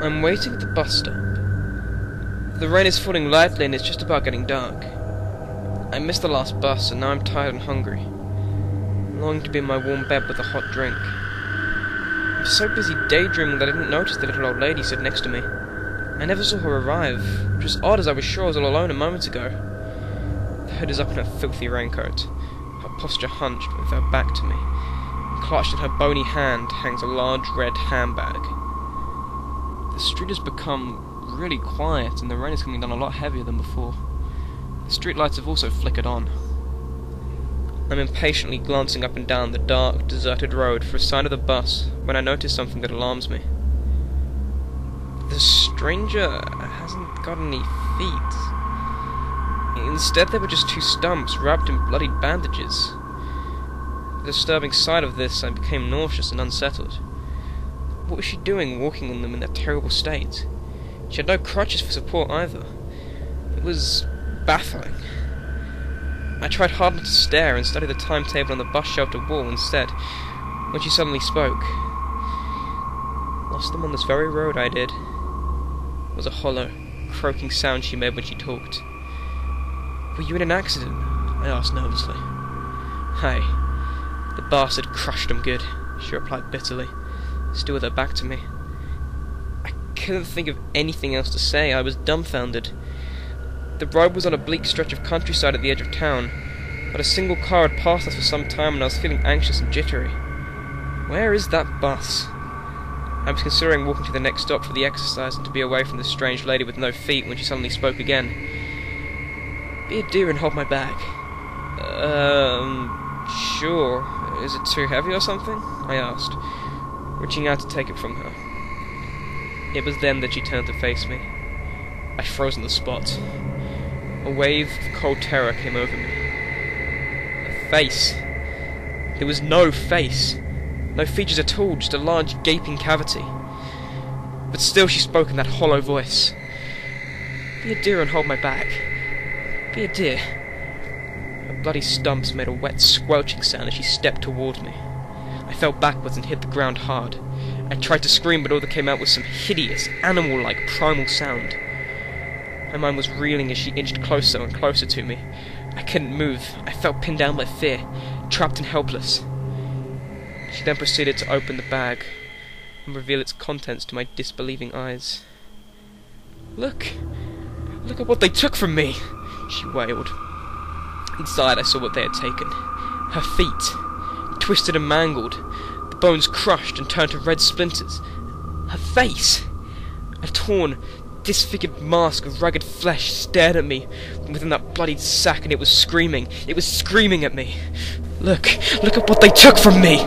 I'm waiting at the bus stop. The rain is falling lightly and it's just about getting dark. I missed the last bus and now I'm tired and hungry, longing to be in my warm bed with a hot drink. I'm so busy daydreaming that I didn't notice the little old lady stood next to me. I never saw her arrive, which was odd as I was sure I was all alone a moment ago. The hood is up in her filthy raincoat, her posture hunched with her back to me, and clutched in her bony hand hangs a large red handbag. The street has become really quiet and the rain is coming down a lot heavier than before. The street lights have also flickered on. I'm impatiently glancing up and down the dark, deserted road for a sign of the bus when I notice something that alarms me. The stranger hasn't got any feet. Instead, they were just two stumps wrapped in bloodied bandages. The disturbing sight of this, I became nauseous and unsettled. What was she doing walking on them in that terrible state? She had no crutches for support either. It was baffling. I tried hard not to stare and study the timetable on the bus shelter wall instead, when she suddenly spoke. Lost them on this very road, I did. It was a hollow, croaking sound she made when she talked. Were you in an accident? I asked nervously. Hey, the bastard crushed him good, she replied bitterly, still with her back to me. I couldn't think of anything else to say. I was dumbfounded. The road was on a bleak stretch of countryside at the edge of town, but a single car had passed us for some time and I was feeling anxious and jittery. Where is that bus? I was considering walking to the next stop for the exercise and to be away from this strange lady with no feet when she suddenly spoke again. Be a dear and hold my bag. Sure. Is it too heavy or something? I asked, reaching out to take it from her. It was then that she turned to face me. I froze on the spot. A wave of cold terror came over me. A face. There was no face. No features at all, just a large gaping cavity. But still she spoke in that hollow voice. Be a dear and hold my bag. Be a dear. Her bloody stumps made a wet squelching sound as she stepped toward me. I fell backwards and hit the ground hard. I tried to scream, but all that came out was some hideous, animal-like, primal sound. My mind was reeling as she inched closer and closer to me. I couldn't move. I felt pinned down by fear, trapped and helpless. She then proceeded to open the bag and reveal its contents to my disbelieving eyes. Look! Look at what they took from me! She wailed. Inside I saw what they had taken. Her feet, twisted and mangled, the bones crushed and turned to red splinters. Her face! A torn, disfigured mask of ragged flesh stared at me from within that bloodied sack and it was screaming. It was screaming at me. Look! Look at what they took from me!